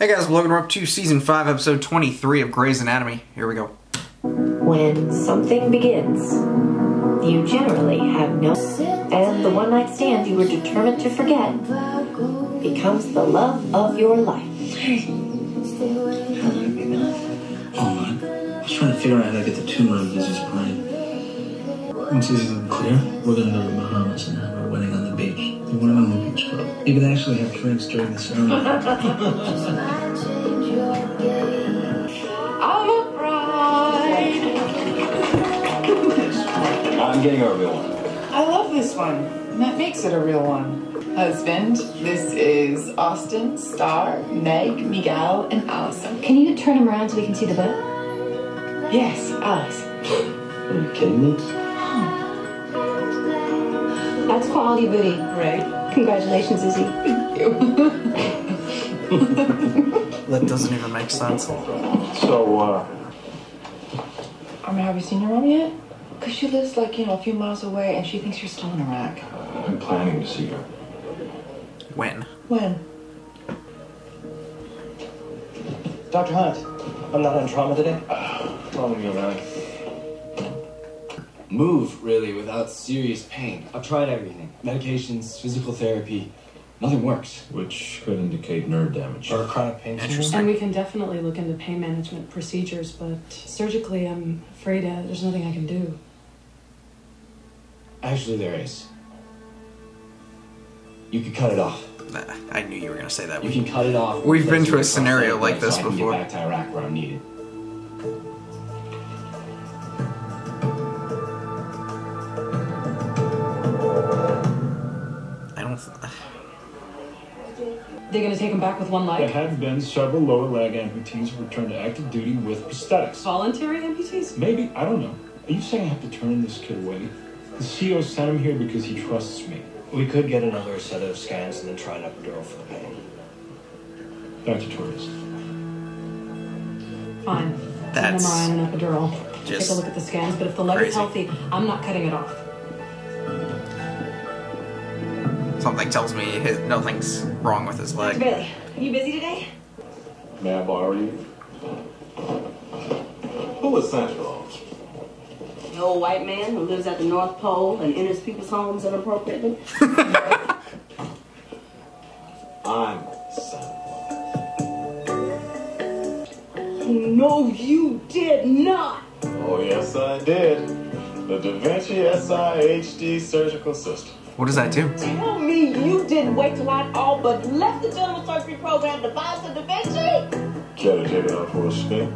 Hey guys, Logan, we're up to Season 5, Episode 23 of Grey's Anatomy. Here we go. When something begins, you generally have no... And the one-night stand you were determined to forget becomes the love of your life. Hey. How long have you been up? All night. I was trying to figure out how to get the tumor of Lizzie's brain. Once this is clear, we're going to go to the Bahamas and have our wedding on the beach. You want to own the beach club. You can actually have drinks during the ceremony. I'm a bride. I'm getting a real one. I love this one. And that makes it a real one. Husband, this is Austin, Star, Meg, Miguel, and Allison. Can you turn him around so we can see the butt? Yes, Alice. Are you kidding me? That's quality booty. Right? Congratulations, Izzy. Thank you. That doesn't even make sense. So, Have you seen your mom yet? Because she lives like, a few miles away and she thinks you're still in Iraq. I'm planning to see her. When? When? Dr. Hunt, I'm not on trauma today. Probably be around. Move, really, without serious pain. I've tried everything. Medications, physical therapy. Nothing works. Which could indicate nerve damage. Or chronic pain syndrome. And we can definitely look into pain management procedures, but surgically, I'm afraid there's nothing I can do. Actually, there is. You could cut it off. Nah, I knew you were going to say that. You can cut it off. We've been to a scenario like this so I can before. get back to Iraq where I'm needed. They're going to take him back with one There leg? have been several lower leg amputees who returned to active duty with prosthetics. Voluntary amputees? Maybe, I don't know. Are you saying I have to turn this kid away? The CEO sent him here because he trusts me. We could get another set of scans and then try an epidural for the pain. Dr. Torres. Fine. That's Send him around an epidural. Take just a look at the scans, but if the leg is crazy. healthy, I'm not cutting it off. Something tells me nothing's wrong with his leg. Billy, are you busy today? May I borrow you? Who is Santa Claus? The old white man who lives at the North Pole and enters people's homes inappropriately. I'm Santa Claus. No, you did not. Oh, yes, I did. The Da Vinci SIHD surgical system. What does that do? Tell me you didn't wait till I all but left the general surgery program to buy some Da Vinci. Care to take it out for a spin?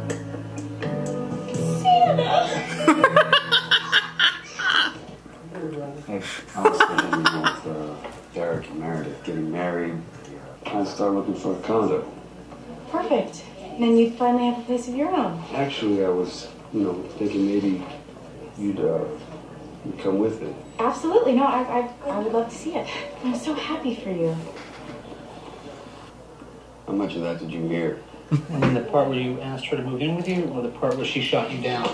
Santa. Hey, I was thinking with Derek and Meredith getting married. I'd start looking for a condo. Perfect. Then you'd finally have a place of your own. Actually, I was, thinking maybe you'd come with me. Absolutely. No, I would love to see it. I'm so happy for you. How much of that did you hear? And then the part where you asked her to move in with you, or the part where she shot you down?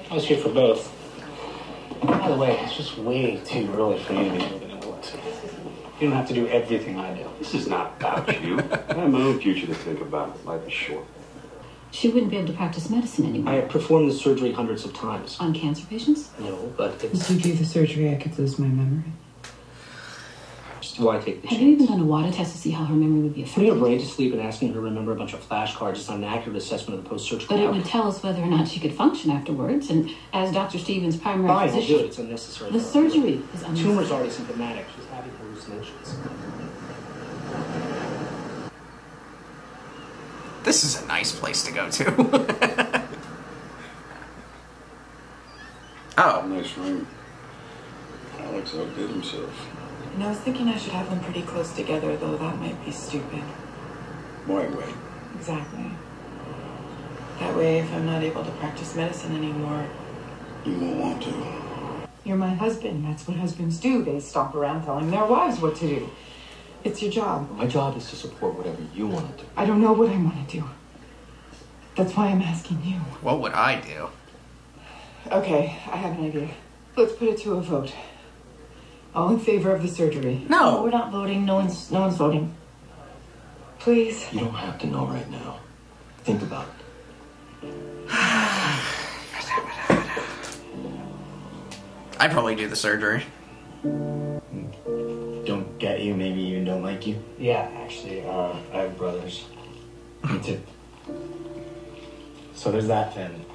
I was here for both. By the way, it's just way too early for you to be moving into it. You don't have to do everything I do. This is not about you. I have my own future to think about. Life is short. She wouldn't be able to practice medicine anymore. I have performed the surgery hundreds of times. On cancer patients? No, but If it's you do the surgery, I could lose my memory. just why take the Have you even chance. done a WADA test to see how her memory would be Putting her affected? brain to sleep and asking her to remember a bunch of flashcards is not an accurate assessment of the post-surgical But it outcome. would tell us whether or not she could function afterwards. And as Dr. Stevens' primary Fine, I'll do it. physician, It's unnecessary. the surgery is The unnecessary. tumor's already symptomatic. She's having hallucinations. This is a nice place to go to. Oh. Nice room. Alex outdid himself. And I was thinking I should have them pretty close together, though that might be stupid. Why wait? Exactly. That way, if I'm not able to practice medicine anymore, You won't want to. you're my husband. That's what husbands do. They stomp around telling their wives what to do. It's your job. My job is to support whatever you want to do. I don't know what I want to do. That's why I'm asking you. What would I do? Okay, I have an idea. Let's put it to a vote. All in favor of the surgery? No. We're not voting. No one's voting. Please. You don't have to know right now. Think about it. I'd probably do the surgery. Don't get you, maybe even don't like you? Yeah, actually, I have brothers. Me too. So there's that family.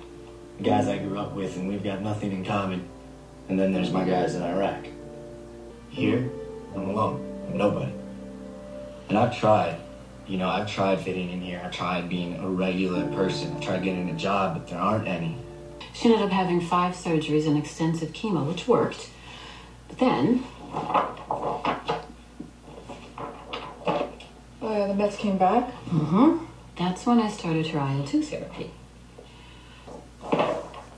The guys I grew up with, and we've got nothing in common. And then there's my guys in Iraq. Here, I'm alone. I'm nobody. And I've tried. You know, I've tried fitting in here. I've tried being a regular person. I've tried getting a job, but there aren't any. She ended up having 5 surgeries and extensive chemo, which worked. But then... Oh, yeah, the meds came back? Mm-hmm. That's when I started her IL-2 therapy.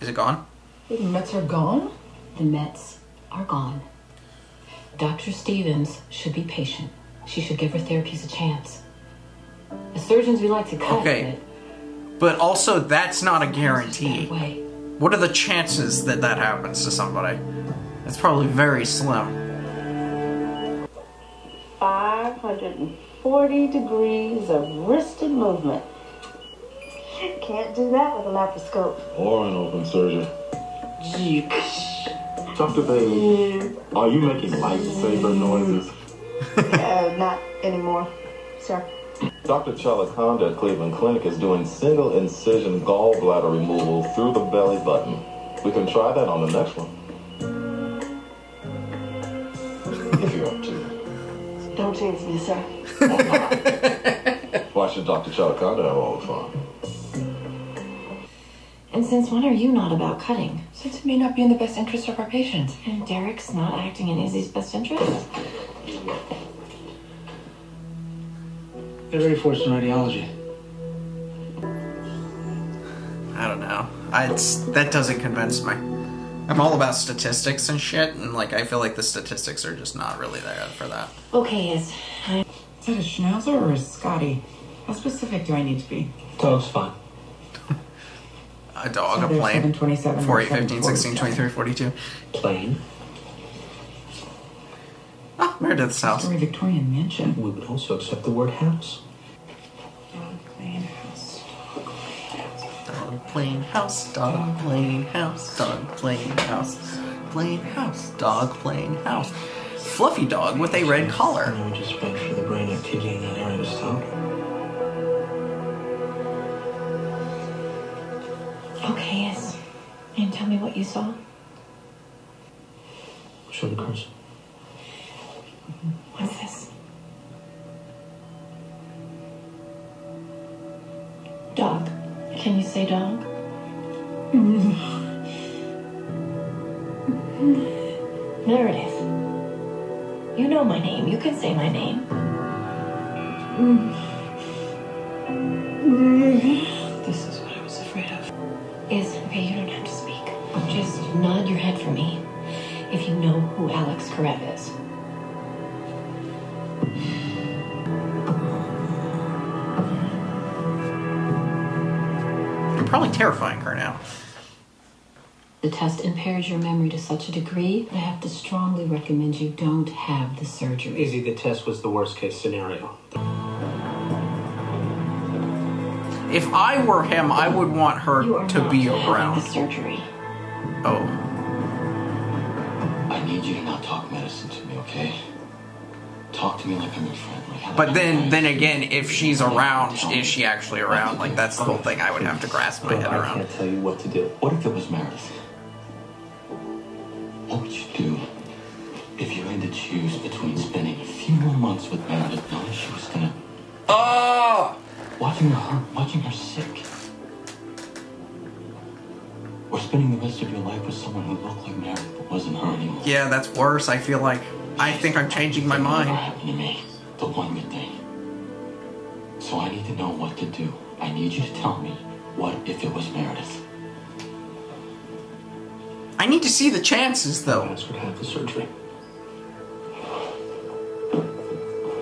Is it gone? The meds are gone? The meds are gone. Dr. Stevens should be patient. She should give her therapies a chance. As surgeons, we like to cut okay. But also, that's not a guarantee. What are the chances that that happens to somebody? It's probably very slim. 540 degrees of wristed movement. Can't do that with a laparoscope. Or an open surgery. Dr. Bailey, are you making lightsaber noises? Not anymore, sir. Dr. Chalakanda at Cleveland Clinic is doing single incision gallbladder removal through the belly button. We can try that on the next one. If you're up to it. Don't tease me, sir. Why should Dr. Chalakanda have all the fun? And since when are you not about cutting? Since it may not be in the best interest of our patients. And Derek's not acting in Izzy's best interest? They're very forced in radiology. I don't know. That doesn't convince me. I'm all about statistics and shit, and like I feel like the statistics are just not really there for that. Okay, is that a Schnauzer or a Scotty? How specific do I need to be? Dog's fine. A dog, So a plane. 727, 4, 8, 15, 16, 23, 42. Plane. Ah, Meredith's house. Story Victorian mansion. We would also accept the word house. Dog, plane, house. Dog, plane, house. Dog, plane, house. Dog, plane, house. Plane, house. Dog, plane, house. Fluffy dog with a red collar. And then we just wait for the brain activity in that area to stop. okay, is and tell me what you saw. Show the cursor. What's this? Dog. Can you say dog? Meredith. You know my name. You can say my name. This is what I was afraid of. Okay, you don't have to speak. Just nod your head for me if you know who Alex Karev is. You're probably terrifying her now. The test impairs your memory to such a degree that I have to strongly recommend you don't have the surgery. Izzy, the test was the worst case scenario. If I were him, I would want her to be around. The surgery. Oh. I need you to not talk medicine to me, okay? Talk to me like I'm your friend. But then again, if she's around, is she actually around? Like, that's the whole thing I would have to grasp my head I around. can't tell you what to do. What if it was Meredith? What would you do if you had to choose between spending a few more months with Meredith knowing she was gonna... Oh! Watching her hurt, watching her sick. Or spending the rest of your life with someone who looked like Meredith but wasn't her anymore. Yeah, that's worse. I feel like... I think I'm changing my mind. What happened to me? The one good thing. So I need to know what to do. I need you to tell me, what if it was Meredith? I need to see the chances, though. That's what had the surgery.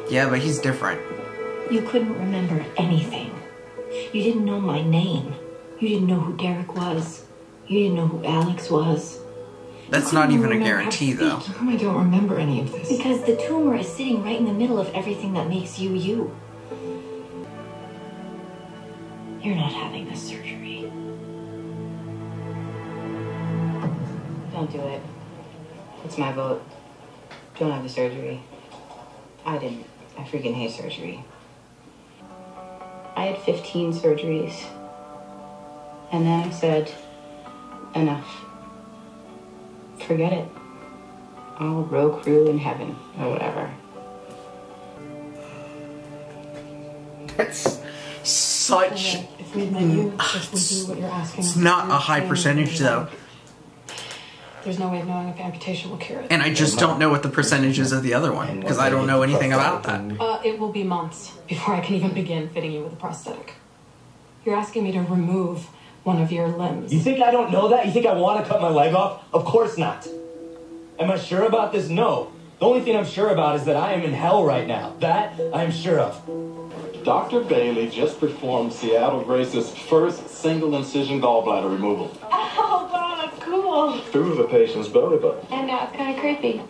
Yeah, but he's different. You couldn't remember anything. You didn't know my name. You didn't know who Derek was. You didn't know who Alex was. That's not even a guarantee, though. How come I don't remember any of this? Because the tumor is sitting right in the middle of everything that makes you, you. You're not having this surgery. Don't do it. It's my vote. Don't have the surgery. I didn't. I freaking hate surgery. I had 15 surgeries. And then I said, enough. Forget it. I'll row crew in heaven or whatever. That's such... If we admit you, if we do what you're asking. It's not a high percentage, though. There's no way of knowing if amputation will cure it. And I just don't know what the percentage is of the other one, because I don't know anything about that. It will be months before I can even begin fitting you with a prosthetic. You're asking me to remove one of your limbs. You think I don't know that? You think I want to cut my leg off? Of course not. Am I sure about this? No. The only thing I'm sure about is that I am in hell right now. That I am sure of. Dr. Bailey just performed Seattle Grace's first single-incision gallbladder removal. Oh, wow, that's cool. Through the patient's belly button. And now it's kind of creepy.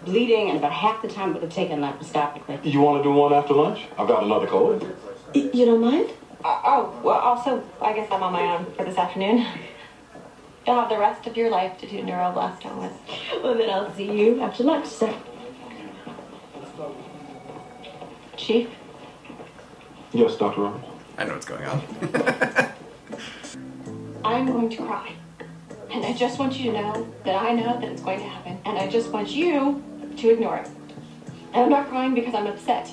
Bleeding, and about half the time would have taken laparoscopically. You want to do one after lunch? I've got another cold. You don't mind? Well, also, I guess I'm on my own for this afternoon. You'll have the rest of your life to do neuroblastomas. Well, then I'll see you after lunch, sir. Chief? Yes, Dr. Roberts? I know what's going on. I'm going to cry. And I just want you to know that I know that it's going to happen. And I just want you to ignore it. And I'm not crying because I'm upset.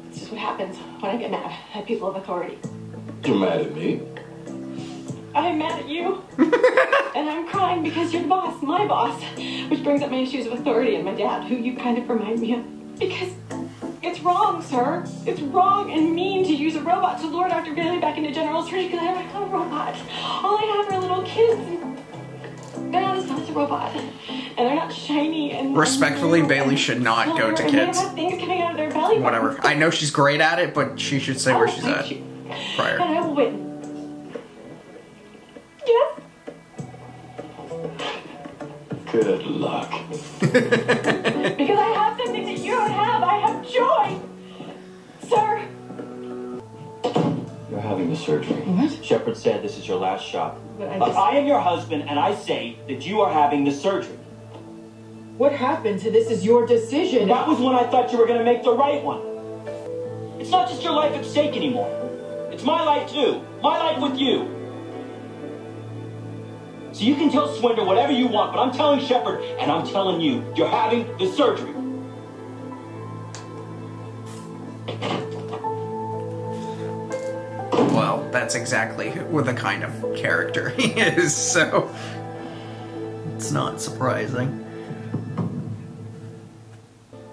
It's just what happens when I get mad at people of authority. You're mad at me? I'm mad at you. And I'm crying because you're the boss, my boss. Which brings up my issues of authority and my dad, who you kind of remind me of. Because it's wrong, sir. It's wrong and mean to use a robot to lure Dr. Bailey back into general surgery because I'm not a robot. All I have are little kids. They're not as tough as a robot. And they're not shiny and... Respectfully, Bailey should not go to and kids. they have things coming out of their belly. Whatever. I know she's great at it, but she should say where she's at prior. And I will win. Yes? Good luck. Because I have something that you don't have. I have joy. Sir. You're having the surgery. What? Shepard said this is your last shot. But I am your husband, and I say that you are having the surgery. What happened to this is your decision. That was when I thought you were going to make the right one. It's not just your life at stake anymore. It's my life, too. My life with you. So you can tell Swinder whatever you want, but I'm telling Shepard, and I'm telling you, you're having the surgery. Well, that's exactly the kind of character he is, so it's not surprising.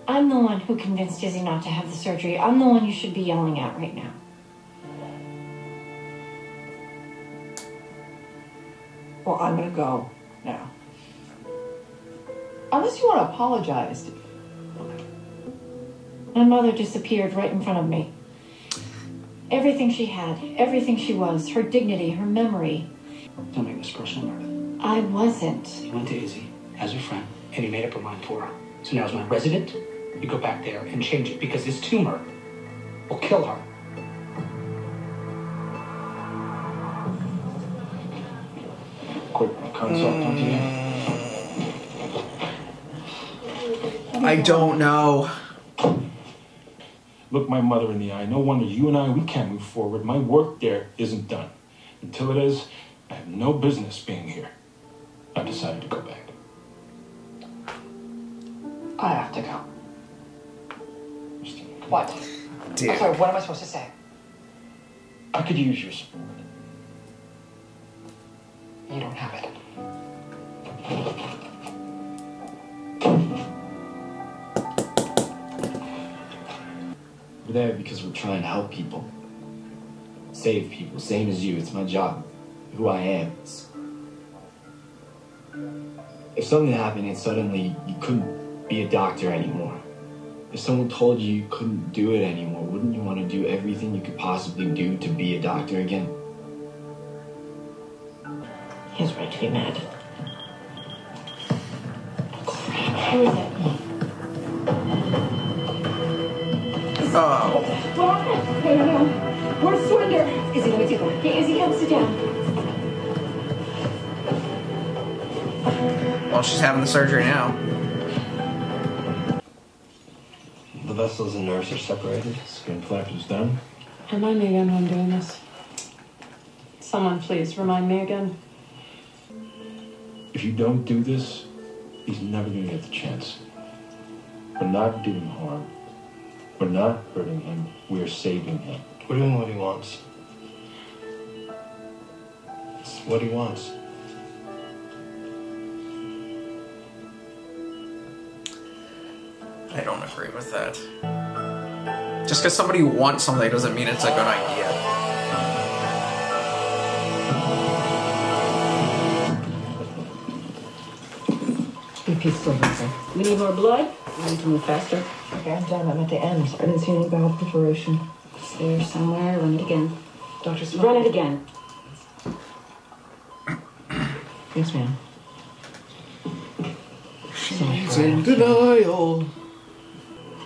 I'm the one who convinced Izzy not to have the surgery. I'm the one you should be yelling at right now. Well, I'm gonna go now. Unless you want to apologize. My mother disappeared right in front of me. Everything she had, everything she was, her dignity, her memory. Don't make this personal, Meredith. I wasn't. You went to Izzy as her friend, and you made up her mind for her. So now as my resident, you go back there and change it, because this tumor will kill her. Quick consult, don't you? I don't know. Look my mother in the eye. No wonder you and I, we can't move forward. My work there isn't done. Until it is, I have no business being here. I've decided to go back. I have to go. What? Dude. I'm sorry, what am I supposed to say? I could use your support. You don't have it. We're there because we're trying to help people. Save people, same as you. It's my job. Who I am. If something happened and suddenly you couldn't be a doctor anymore, if someone told you couldn't do it anymore, wouldn't you want to do everything you could possibly do to be a doctor again? He has right to be mad. Who is it? Oh. What happened? No. Where's Swinder? Izzy, let me take one. Hey, Izzy, come sit down. Well, she's having the surgery now. The vessels and nerves are separated. Skin flap is done. Remind me again when I'm doing this. Someone please remind me again. If you don't do this, he's never gonna get the chance. We're not doing harm. We're not hurting him. We're saving him. We're doing what he wants. It's what he wants. I don't agree with that. Just because somebody wants something doesn't mean it's a good idea. BP's still busy. We need more blood? We need to move faster. Okay, I'm done. I'm at the end. I didn't see any bowel perforation. It's there somewhere. Run it again. Doctor's Run it again. Yes, ma'am. She's in denial.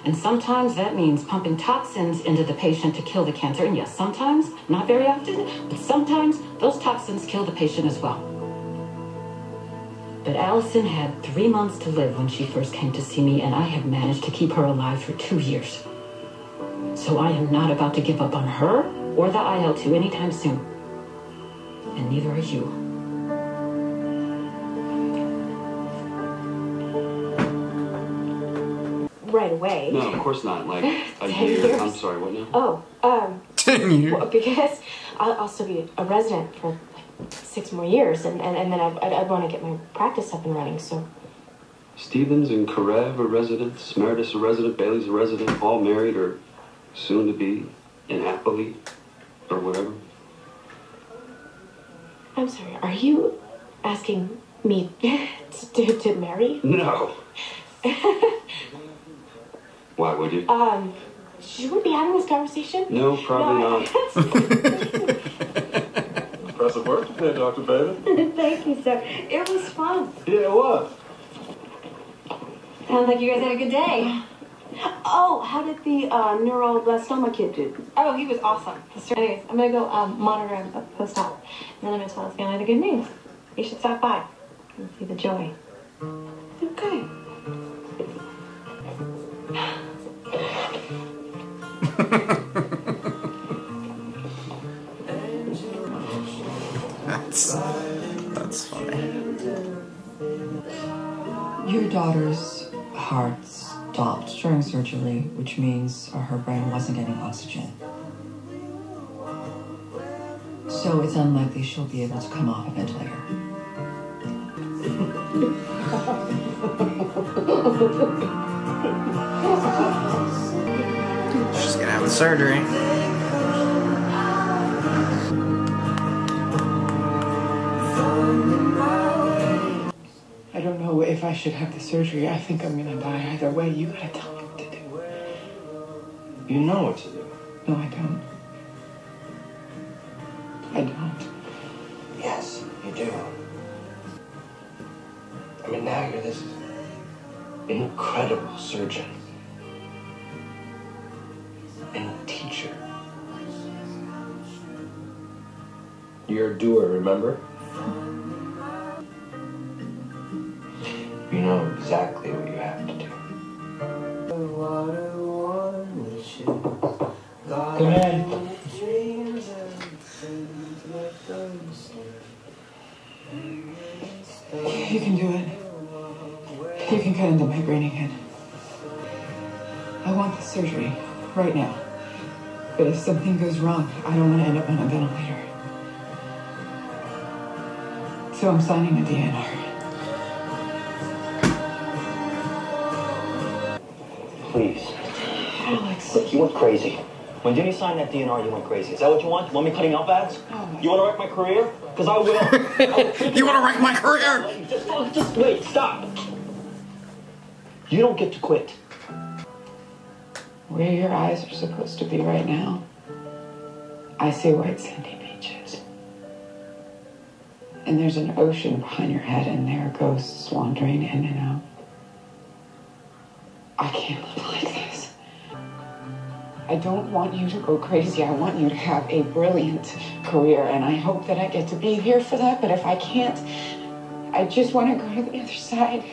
And sometimes that means pumping toxins into the patient to kill the cancer. And yes, sometimes, not very often, but sometimes those toxins kill the patient as well. But Allison had 3 months to live when she first came to see me, and I have managed to keep her alive for 2 years. So I am not about to give up on her or the IL-2 anytime soon. And neither are you. Right away. No, of course not. Like a 10 year. years. I'm sorry, what now? 10 years. Well, because I'll still be a resident for like 6 more years, and then I'd want to get my practice up and running. So Stevens and Karev are residents, Meredith's a resident, Bailey's a resident, all married or soon to be, and happily, or whatever. I'm sorry. Are you asking me to marry? No. Why would you? Should we be having this conversation? No, probably not. Impressive work today, Dr. Bailey. Thank you, sir. It was fun. Yeah, it was. Sounds like you guys had a good day. Oh, how did the neuroblastoma kid do? Oh, he was awesome. Anyways, I'm gonna go monitor him post-op, and then I'm gonna tell this family the good news. You should stop by and see the joy. Okay. That's funny. Your daughter's heart stopped during surgery, which means her brain wasn't getting oxygen. So it's unlikely she'll be able to come off a ventilator. She's gonna have the surgery. I don't know if I should have the surgery. I think I'm gonna die either way. You gotta tell me what to do. You know what to do. No, I don't. I don't. Yes, you do. I mean, now you're this incredible surgeon and teacher. You're a doer, remember? You know exactly what you have to do. Come in. You can do it. You can cut into my brain again. I want the surgery right now. But if something goes wrong, I don't want to end up on a ventilator. So I'm signing a DNR. Please. Alex. Look, you went crazy. When Jimmy signed that DNR, you went crazy. Is that what you want? You want me cutting out ads? You want to wreck my career? Because I will. You want to wreck my career? Just wait, stop. You don't get to quit. Where your eyes are supposed to be right now, I see white sandy beaches. And there's an ocean behind your head, and there are ghosts wandering in and out. I can't live like this. I don't want you to go crazy. I want you to have a brilliant career, and I hope that I get to be here for that. But if I can't, I just want to go to the other side.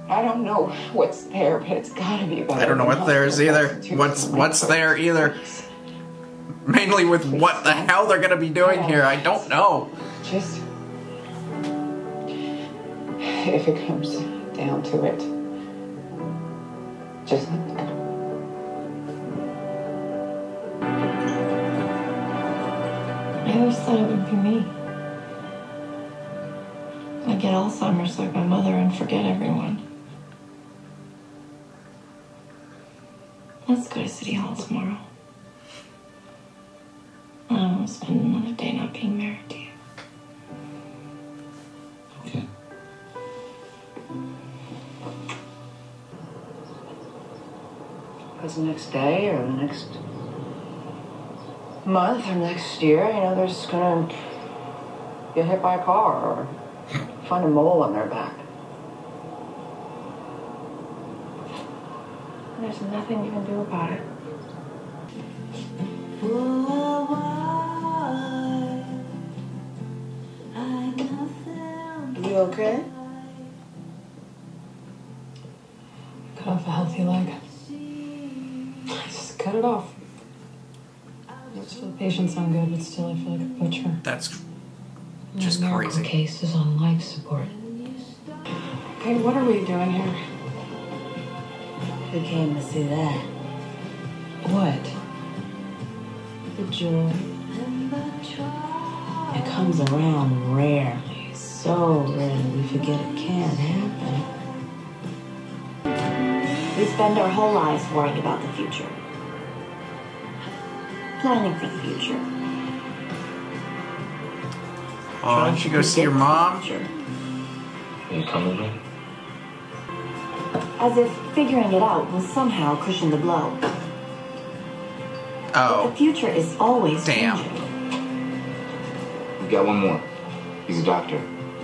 I don't know what's there, but it's got to be better. I don't know what there is either. What's there either. Mainly with what the hell they're gonna be doing here, I don't know. Just if it comes down to it, just let it go. I always thought it would be me. I'd get Alzheimer's like my mother and forget everyone. Let's go to City Hall tomorrow. I don't want to spend another day not being married to you. Okay. Because the next day or the next month or next year, you know, they're just gonna get hit by a car or find a mole on their back. There's nothing you can do about it. You okay? Cut off a healthy leg. I just cut it off. It's for the patient sound good, but still I feel like a butcher. That's just My miracle crazy. case is on life support. Okay, what are we doing here? Who came to see that? What? The joy. It comes around rarely, so rarely we forget it can happen. We spend our whole lives worrying about the future. Planning for the future. Oh, didn't you go see your mom? You coming with me? As if figuring it out will somehow cushion the blow. Oh. The future is always changing. We've got one more. He's a doctor.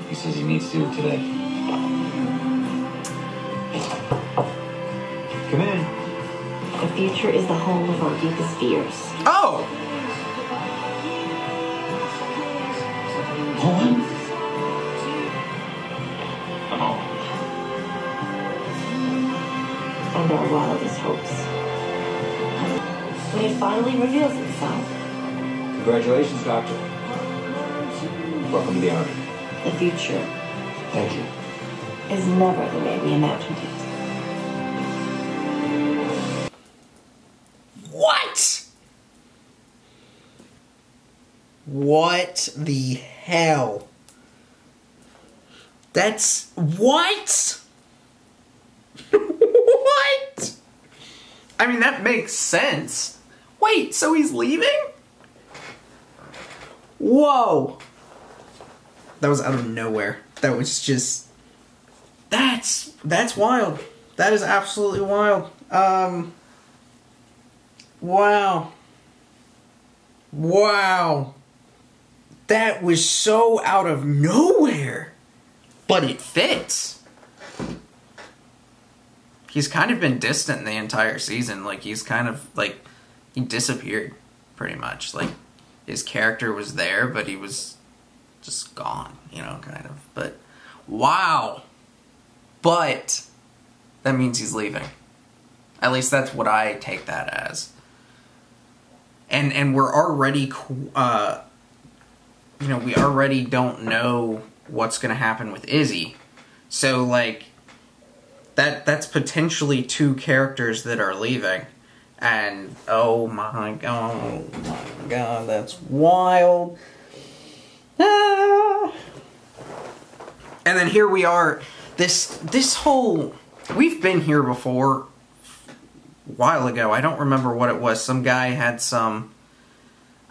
He says he needs to do it today. Come in. The future is the home of our deepest fears. Oh! And our wildest hopes. When it finally reveals itself, Congratulations, Doctor. Welcome to the Army. the future Thank you. is never the way we imagined it. What? What the hell? That's... What? What? I mean, that makes sense. Wait, so he's leaving? Whoa. That was out of nowhere. That was just... That's wild. That is absolutely wild. Wow. Wow. That was so out of nowhere. But it fits. He's kind of been distant the entire season. Like, he's kind of, like, he disappeared, pretty much. Like, his character was there, but he was just gone, you know, kind of. But, wow. But, that means he's leaving. At least that's what I take that as. And we're already, you know, we already don't know what's going to happen with Izzy. So, like, that's potentially two characters that are leaving. And, oh my god, that's wild. Ah. And then here we are, this whole, we've been here before, a while ago, I don't remember what it was, some guy had some,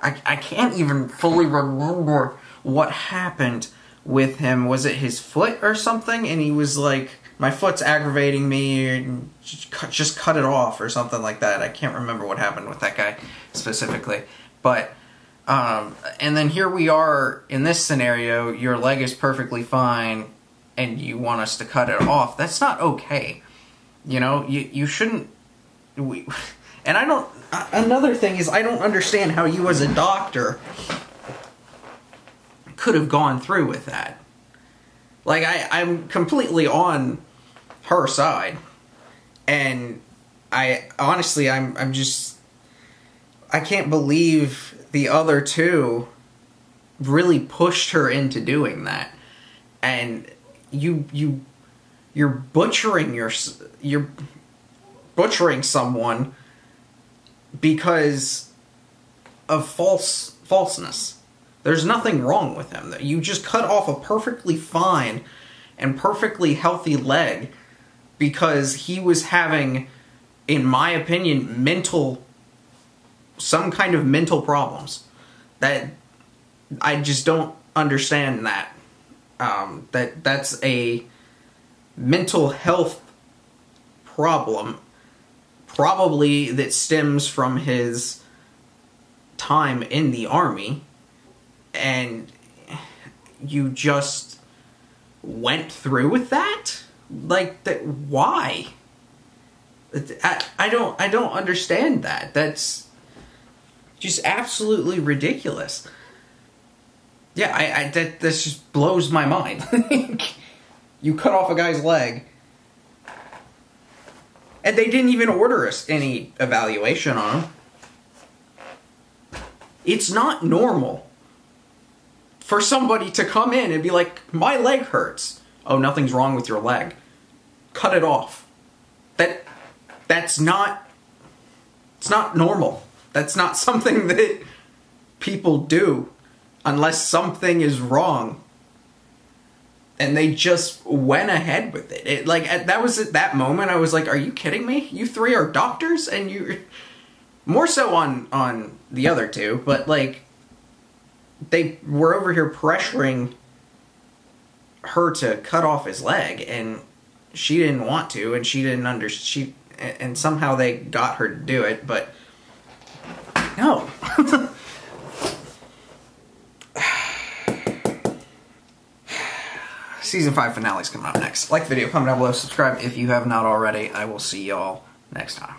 I can't even fully remember what happened with him. Was it his foot or something? And he was like, my foot's aggravating me, and just cut it off or something like that. I can't remember what happened with that guy specifically. But, and then here we are in this scenario, your leg is perfectly fine, and you want us to cut it off. That's not okay. You know, you shouldn't, And I don't... Another thing is, I don't understand how you as a doctor could have gone through with that. Like, I'm completely on her side. And honestly, I'm just... I can't believe the other two really pushed her into doing that. And you're butchering someone because of falseness. There's nothing wrong with him. You just cut off a perfectly fine and perfectly healthy leg because he was having, in my opinion, some kind of mental problems. That I just don't understand that. That's a mental health problem, probably that stems from his time in the army, and you just went through with that? Like, that? Why? I don't understand that. That's just absolutely ridiculous. Yeah, that just blows my mind. You cut off a guy's leg, and they didn't even order us any evaluation on him. It's not normal for somebody to come in and be like, my leg hurts. Oh, nothing's wrong with your leg. Cut it off. That's not... It's not normal. That's not something that people do unless something is wrong. And they just went ahead with it. That was at that moment I was like, are you kidding me? You three are doctors, and you... More so on the other two, but like, they were over here pressuring her to cut off his leg, and she didn't want to, and she didn't understand. And somehow they got her to do it, but no. Season 5 finale's coming up next. Like the video, comment down below, subscribe if you have not already. I will see y'all next time.